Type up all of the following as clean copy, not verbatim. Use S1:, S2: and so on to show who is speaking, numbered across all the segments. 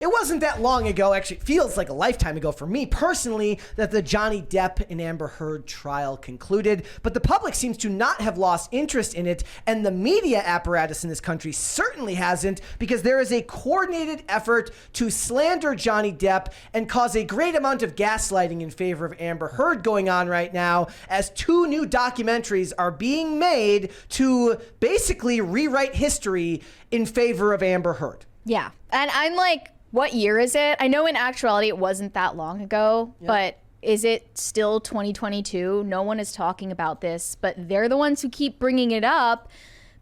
S1: It wasn't that long ago, actually it feels like a lifetime ago for me personally, that the Johnny Depp and Amber Heard trial concluded, but the public seems to not have lost interest in it, and the media apparatus in this country certainly hasn't, because there is a coordinated effort to slander Johnny Depp and cause a great amount of gaslighting in favor of Amber Heard going on right now, as 2 new documentaries are being made to basically rewrite history in favor of Amber Heard.
S2: Yeah, and I'm like, what year is it? I know in actuality it wasn't that long ago, but is it still 2022? No one is talking about this, but they're the ones who keep bringing it up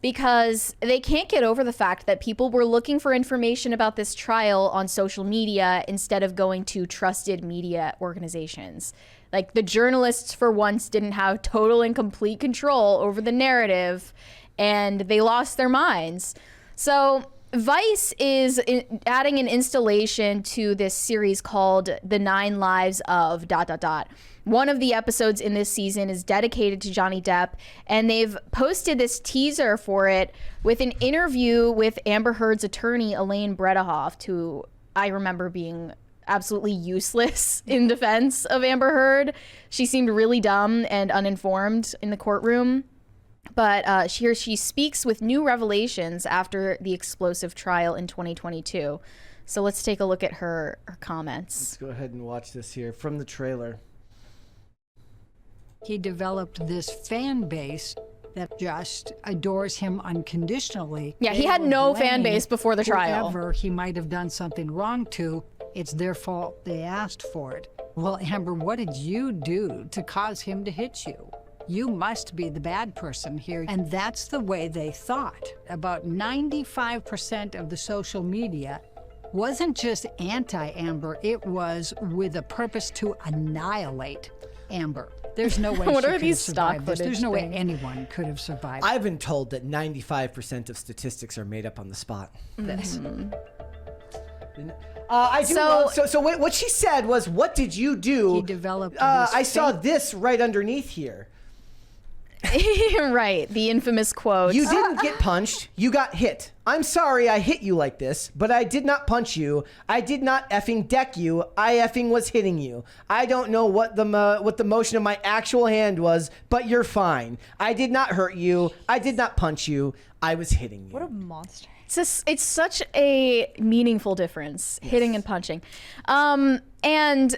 S2: because they can't get over the fact that people were looking for information about this trial on social media instead of going to trusted media organizations. Like, the journalists for once didn't have total and complete control over the narrative, and they lost their minds. So Vice is adding an installation to this series called The 9 Lives of ... One of the episodes in this season is dedicated to Johnny Depp, and they've posted this teaser for it with an interview with Amber Heard's attorney, Elaine Bredehoft, who I remember being absolutely useless in defense of Amber Heard. She seemed really dumb and uninformed in the courtroom. But she speaks with new revelations after the explosive trial in 2022. So let's take a look at her comments.
S1: Let's go ahead and watch this here from the trailer.
S3: He developed this fan base that just adores him unconditionally.
S2: Yeah, he had no fan base before the trial.
S3: Whoever he might have done something wrong to, it's their fault, they asked for it. Well, Amber, what did you do to cause him to hit you? You must be the bad person here. And that's the way they thought. About 95% of the social media wasn't just anti-Amber, it was with a purpose to annihilate Amber. There's no way
S2: What
S3: she
S2: are
S3: could
S2: these
S3: have
S2: stock
S3: survived this. There's
S2: footage
S3: no way
S2: things?
S3: anyone could have survived.
S1: I've been told that 95% of statistics are made up on the spot.
S3: This.
S1: I do so what she said was, what did you do?
S3: He developed this
S1: I saw this right underneath here.
S2: Right, the infamous quote.
S1: You didn't get punched, you got hit. I'm sorry I hit you like this, but I did not punch you. I did not effing deck you. I effing was hitting you. I don't know what the motion of my actual hand was, but you're fine. I did not hurt you. I did not punch you. I was hitting you.
S4: What a monster.
S2: It's such a meaningful difference, hitting and punching. And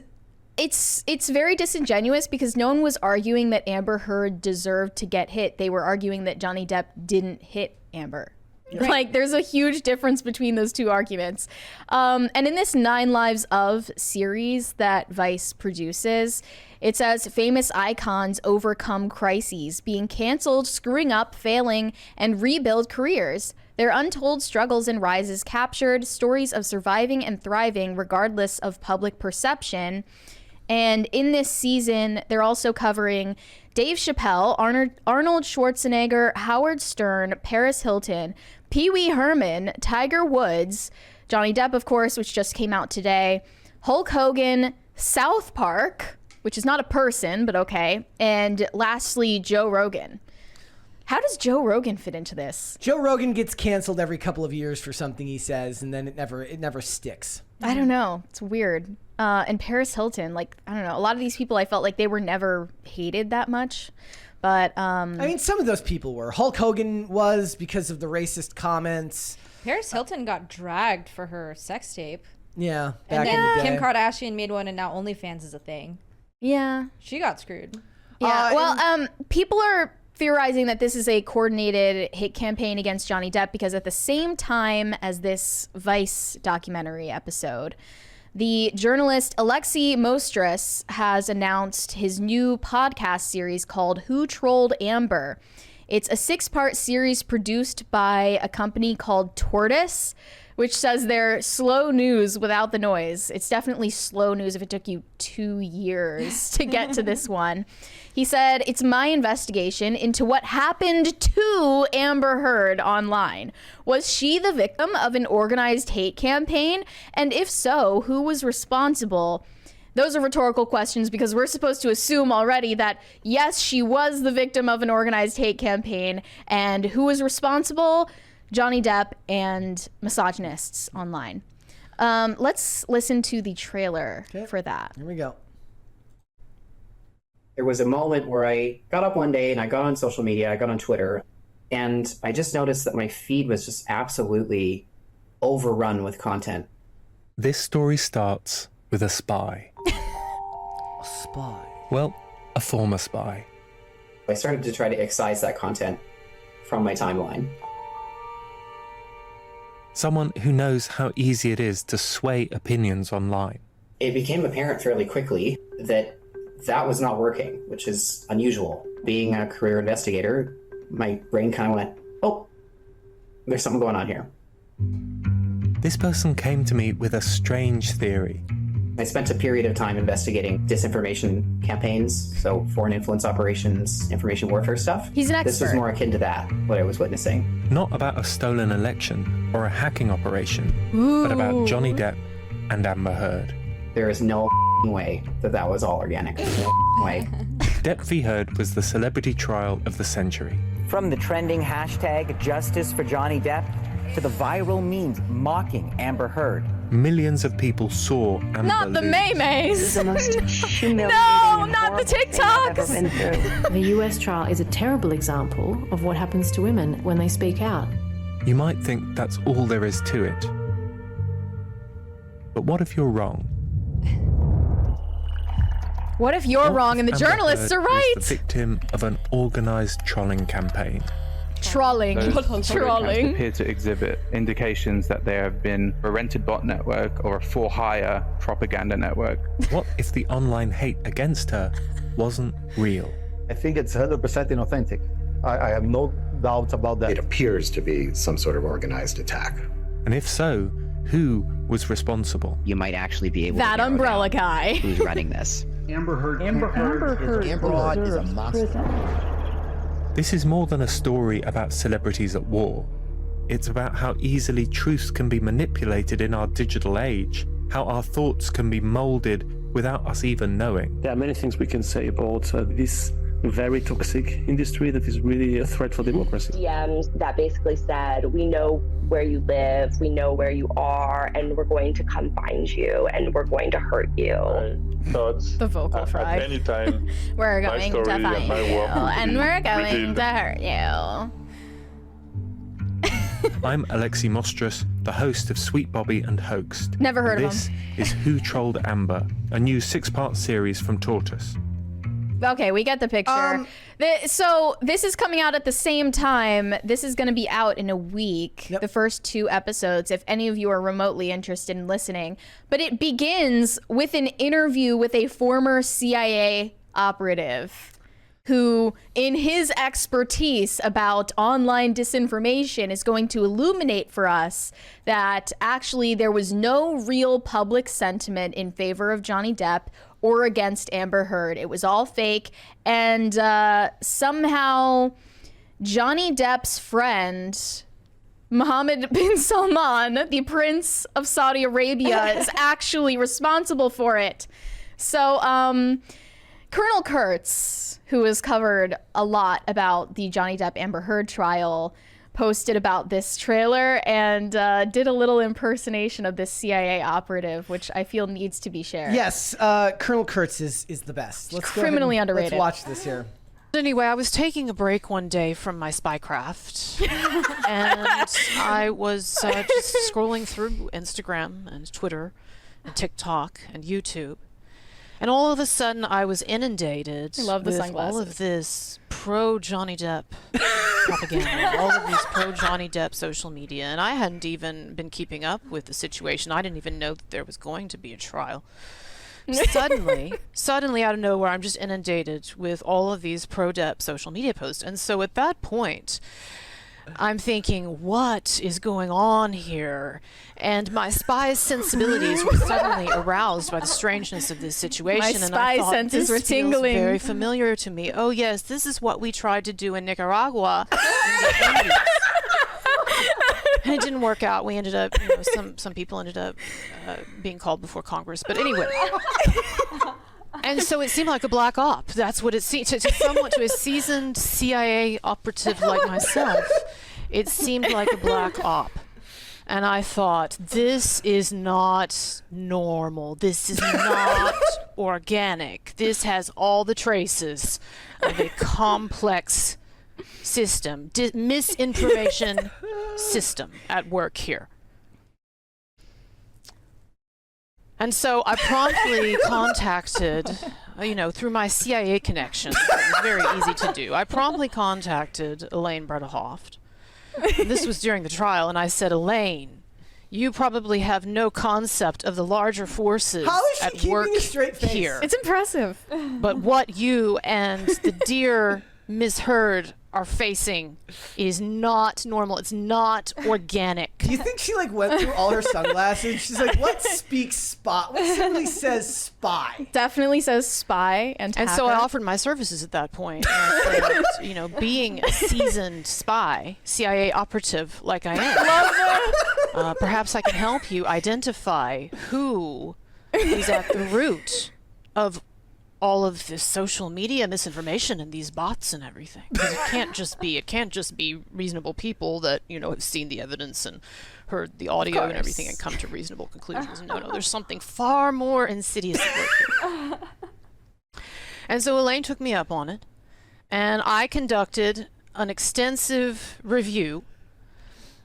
S2: it's very disingenuous because no one was arguing that Amber Heard deserved to get hit. They were arguing that Johnny Depp didn't hit Amber. Right. Like, there's a huge difference between those two arguments. And in this 9 Lives of series that Vice produces, it says famous icons overcome crises, being canceled, screwing up, failing, and rebuild careers. Their untold struggles and rises captured, stories of surviving and thriving regardless of public perception. And in this season, they're also covering Dave Chappelle, Arnold Schwarzenegger, Howard Stern, Paris Hilton, Pee Wee Herman, Tiger Woods, Johnny Depp, of course, which just came out today, Hulk Hogan, South Park, which is not a person, but okay, and lastly, Joe Rogan. How does Joe Rogan fit into this?
S1: Joe Rogan gets canceled every couple of years for something he says, and then it never sticks.
S2: I don't know. It's weird. And Paris Hilton, like, I don't know. A lot of these people, I felt like they were never hated that much. But
S1: I mean, some of those people were. Hulk Hogan was, because of the racist comments.
S4: Paris Hilton got dragged for her sex tape.
S1: Yeah,
S4: And
S1: back in the
S4: then
S1: day.
S4: Kim Kardashian made one, and now OnlyFans is a thing.
S2: yeah.
S4: She got screwed.
S2: Yeah. People are theorizing that this is a coordinated hate campaign against Johnny Depp because at the same time as this Vice documentary episode, the journalist Alexei Mostras has announced his new podcast series called Who Trolled Amber. It's a 6-part series produced by a company called Tortoise, which says they're slow news without the noise. It's definitely slow news if it took you 2 years to get to this one. He said, it's my investigation into what happened to Amber Heard online. Was she the victim of an organized hate campaign? And if so, who was responsible? Those are rhetorical questions because we're supposed to assume already that, yes, she was the victim of an organized hate campaign. And who was responsible? Johnny Depp and misogynists online. Let's listen to the trailer for that.
S1: Here we go.
S5: There was a moment where I got up one day and I got on social media, I got on Twitter, and I just noticed that my feed was just absolutely overrun with content.
S6: This story starts with a spy.
S1: A spy.
S6: Well, a former spy.
S5: I started to try to excise that content from my timeline.
S6: Someone who knows how easy it is to sway opinions online.
S5: It became apparent fairly quickly that that was not working, which is unusual. Being a career investigator, my brain kind of went, oh, there's something going on here.
S6: This person came to me with a strange theory.
S5: I spent a period of time investigating disinformation campaigns, so foreign influence operations, information warfare stuff.
S2: He's an expert.
S5: This was more akin to that, what I was witnessing.
S6: Not about a stolen election or a hacking operation, but about Johnny Depp and Amber Heard.
S5: There is no way that that was all organic. No way.
S6: Depp v. Heard was the celebrity trial of the century.
S7: From the trending hashtag Justice for Johnny Depp to the viral memes mocking Amber Heard.
S6: Millions of people saw Amber
S2: Not the
S6: lose.
S2: Maymays.
S8: The most humiliating
S2: No,
S8: and
S2: not the
S8: horrible thing I've ever
S2: TikToks.
S8: been through.
S9: The US trial is a terrible example of what happens to women when they speak out.
S6: You might think that's all there is to it. But what if you're wrong?
S2: What if you're
S6: What
S2: wrong
S6: if
S2: and the
S6: Amber
S2: journalists
S6: Heard
S2: are right?
S6: was the victim of an organised trolling campaign?
S2: Trolling. Trolling.
S10: appear to exhibit indications that they have been a rented bot network or a for-hire propaganda network.
S6: What if the online hate against her wasn't real?
S11: I think it's 100% inauthentic. I have no doubts about that.
S12: It appears to be some sort of organized attack.
S6: And if so, who was responsible?
S7: You might actually be able
S2: That
S7: to narrow
S2: umbrella
S7: down
S2: guy.
S7: who's running this.
S11: Amber Heard
S12: is a monster.
S6: This is more than a story about celebrities at war. It's about how easily truths can be manipulated in our digital age, how our thoughts can be molded without us even knowing.
S13: There are many things we can say about this very toxic industry that is really a threat for democracy.
S8: DMs that basically said, we know where you live, we know where you are, and we're going to come find you, and we're going to hurt you.
S2: The vocal fry.
S13: At any time,
S2: We're
S13: my
S2: going to
S13: story and
S2: find
S13: my
S2: you,
S13: work will
S2: and
S13: be
S2: we're going
S13: revealed.
S2: to hurt you.
S6: I'm Alexi Mostrous, the host of Sweet Bobby and Hoaxed.
S2: Never heard of
S6: This
S2: him.
S6: is Who Trolled Amber, a new 6-part series from Tortoise.
S2: Okay, we get the picture. So this is coming out at the same time. This is going to be out in a week, the first 2 episodes, if any of you are remotely interested in listening. But it begins with an interview with a former CIA operative who, in his expertise about online disinformation, is going to illuminate for us that actually there was no real public sentiment in favor of Johnny Depp or against Amber Heard. It was all fake. And somehow Johnny Depp's friend, Mohammed bin Salman, the Prince of Saudi Arabia, is actually responsible for it. So Colonel Kurtz, who has covered a lot about the Johnny Depp Amber Heard trial, posted about this trailer and did a little impersonation of this CIA operative, which I feel needs to be shared.
S1: Yes, Colonel Kurtz is the best. Let's go ahead
S2: Criminally
S1: and
S2: underrated.
S1: Let's watch this here.
S14: Anyway, I was taking a break one day from my spycraft, and I was just scrolling through Instagram and Twitter and TikTok and YouTube, and all of a sudden I was inundated
S2: I love the
S14: with
S2: sunglasses.
S14: all of this pro-Johnny Depp propaganda, all of these pro-Johnny Depp social media, and I hadn't even been keeping up with the situation. I didn't even know that there was going to be a trial. Suddenly out of nowhere, I'm just inundated with all of these pro-Depp social media posts. And so at that point, I'm thinking, what is going on here? And my spy sensibilities were suddenly aroused by the strangeness of this situation.
S2: My
S14: and
S2: spy
S14: I thought,
S2: senses
S14: this
S2: were
S14: feels
S2: tingling.
S14: very familiar to me. Oh yes, this is what we tried to do in Nicaragua in the 80s. And it didn't work out. We ended up, some people ended up being called before Congress. But anyway. And so it seemed like a black op. That's what it seemed to a seasoned CIA operative like myself. It seemed like a black op. And I thought, this is not normal. This is not organic. This has all the traces of a complex system, misinformation system at work here. And so I promptly contacted, through my CIA connection, it was very easy to do. I promptly contacted Elaine Bredehoft. This was during the trial, and I said, Elaine, you probably have no concept of the larger forces at work here.
S2: It's impressive.
S14: But what you and the dear Ms. Heard are facing is not normal. It's not organic.
S1: Do you think she went through all her sunglasses? She's like, what speaks spy? What simply says spy?
S2: Definitely says spy and
S14: so I offered my services at that point. And I said, being a seasoned spy, CIA operative like I am, perhaps I can help you identify who is at the root of all of this social media misinformation and these bots and everything. Because it can't just be reasonable people that, have seen the evidence and heard the audio and everything and come to reasonable conclusions. No, there's something far more insidious at work here. And so Elaine took me up on it, and I conducted an extensive review,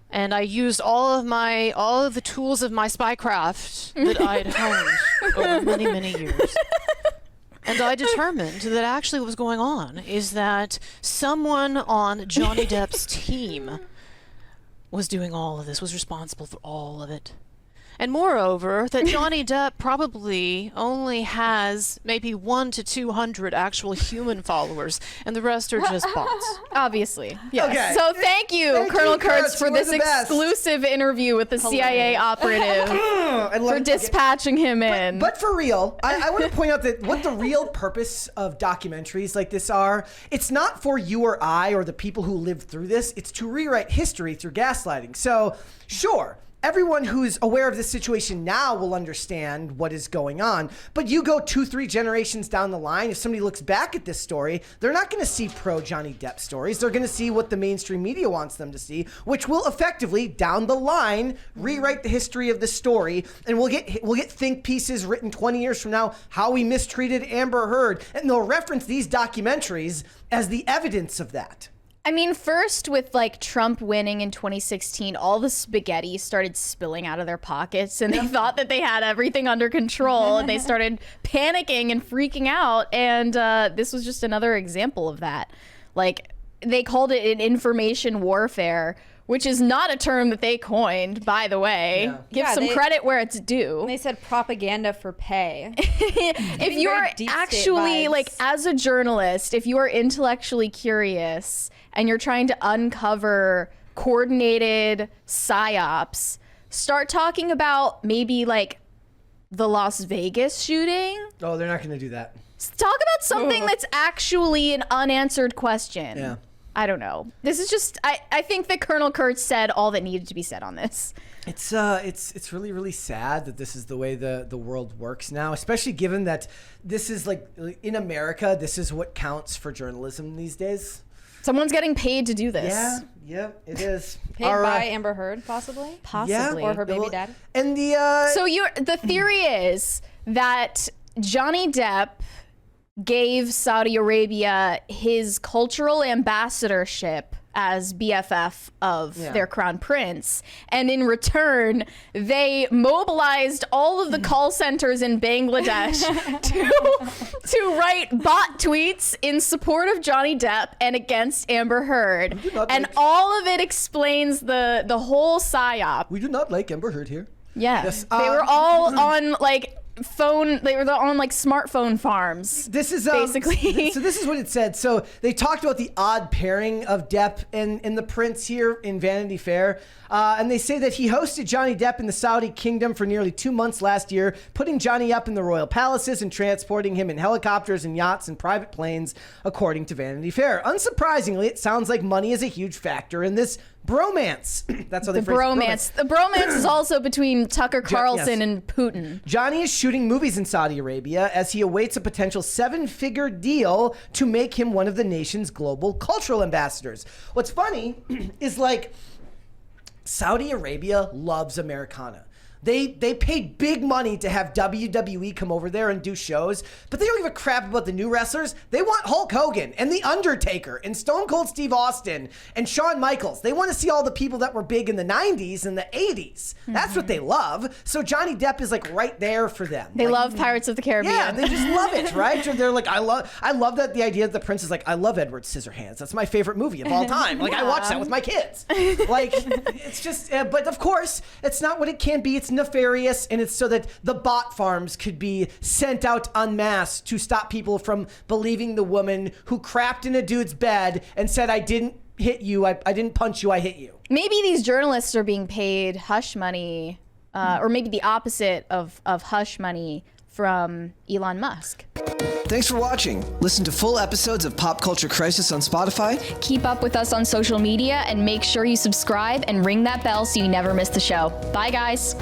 S14: and I used all of the tools of my spycraft that I'd honed over many, many years. And I determined that actually what was going on is that someone on Johnny Depp's team was doing all of this, was responsible for all of it. And moreover, that Johnny Depp probably only has maybe 100 to 200 actual human followers, and the rest are just bots.
S2: Obviously. Yes.
S1: Okay.
S2: So thank you, Colonel Kurtz, for this
S1: the best.
S2: Exclusive interview with the CIA operative for dispatching him in.
S1: But for real, I want to point out that what the real purpose of documentaries like this are, it's not for you or I or the people who lived through this. It's to rewrite history through gaslighting. So, sure, everyone who's aware of this situation now will understand what is going on. But you go 2-3 generations down the line, if somebody looks back at this story, they're not going to see pro Johnny Depp stories. They're going to see what the mainstream media wants them to see, which will effectively, down the line, rewrite the history of the story. And we'll get think pieces written 20 years from now, how we mistreated Amber Heard. And they'll reference these documentaries as the evidence of that.
S2: I mean, first with Trump winning in 2016, all the spaghetti started spilling out of their pockets, and they thought that they had everything under control, and they started panicking and freaking out. And this was just another example of that. They called it an information warfare, which is not a term that they coined, by the way. Yeah. Give some credit where it's due.
S4: They said propaganda for pay.
S2: If you're actually, as a journalist, if you are intellectually curious and you're trying to uncover coordinated psyops, start talking about maybe the Las Vegas shooting.
S1: Oh, they're not going to do that.
S2: Talk about something that's actually an unanswered question.
S1: Yeah.
S2: I don't know. This is just, I think that Colonel Kurtz said all that needed to be said on this.
S1: It's really, really sad that this is the way the world works now, especially given that this is in America, this is what counts for journalism these days.
S2: Someone's getting paid to do this.
S1: Yeah, it is.
S4: Paid by Amber Heard, possibly?
S2: Possibly.
S4: Or her baby daddy?
S1: And
S2: So the theory is that Johnny Depp gave Saudi Arabia his cultural ambassadorship as BFF of their crown prince, and in return they mobilized all of the call centers in Bangladesh to write bot tweets in support of Johnny Depp and against Amber Heard, and all of it explains the whole psyop.
S1: We do not like Amber Heard here.
S2: Yes, they were all on phone. They were on smartphone farms.
S1: This is
S2: basically.
S1: So this is what it said. So they talked about the odd pairing of Depp and the prince here in Vanity Fair, and they say that he hosted Johnny Depp in the Saudi kingdom for nearly 2 months last year, putting Johnny up in the royal palaces and transporting him in helicopters and yachts and private planes, according to Vanity Fair. Unsurprisingly, it sounds like money is a huge factor in this bromance. That's how they phrase
S2: bromance. The bromance is also between Tucker Carlson and Putin.
S1: Johnny is shooting movies in Saudi Arabia as he awaits a potential 7-figure deal to make him one of the nation's global cultural ambassadors. What's funny is Saudi Arabia loves Americana. They paid big money to have WWE come over there and do shows, but they don't give a crap about the new wrestlers. They want Hulk Hogan and The Undertaker and Stone Cold Steve Austin and Shawn Michaels. They want to see all the people that were big in the 90s and the 80s. That's what they love. So Johnny Depp is like right there for them.
S2: They love Pirates of the Caribbean.
S1: Yeah, they just love it, right? They're like, I love that the idea that the prince is like, I love Edward Scissorhands. That's my favorite movie of all time. Like I watch that with my kids. Like it's just, but of course, it's not what it can be. It's nefarious, and it's so that the bot farms could be sent out en masse to stop people from believing the woman who crapped in a dude's bed and said, I didn't hit you, I didn't punch you, I hit you.
S2: Maybe these journalists are being paid hush money, or maybe the opposite of hush money from Elon Musk.
S1: Thanks for watching. Listen to full episodes of Pop Culture Crisis on Spotify.
S2: Keep up with us on social media and make sure you subscribe and ring that bell so you never miss the show. Bye, guys.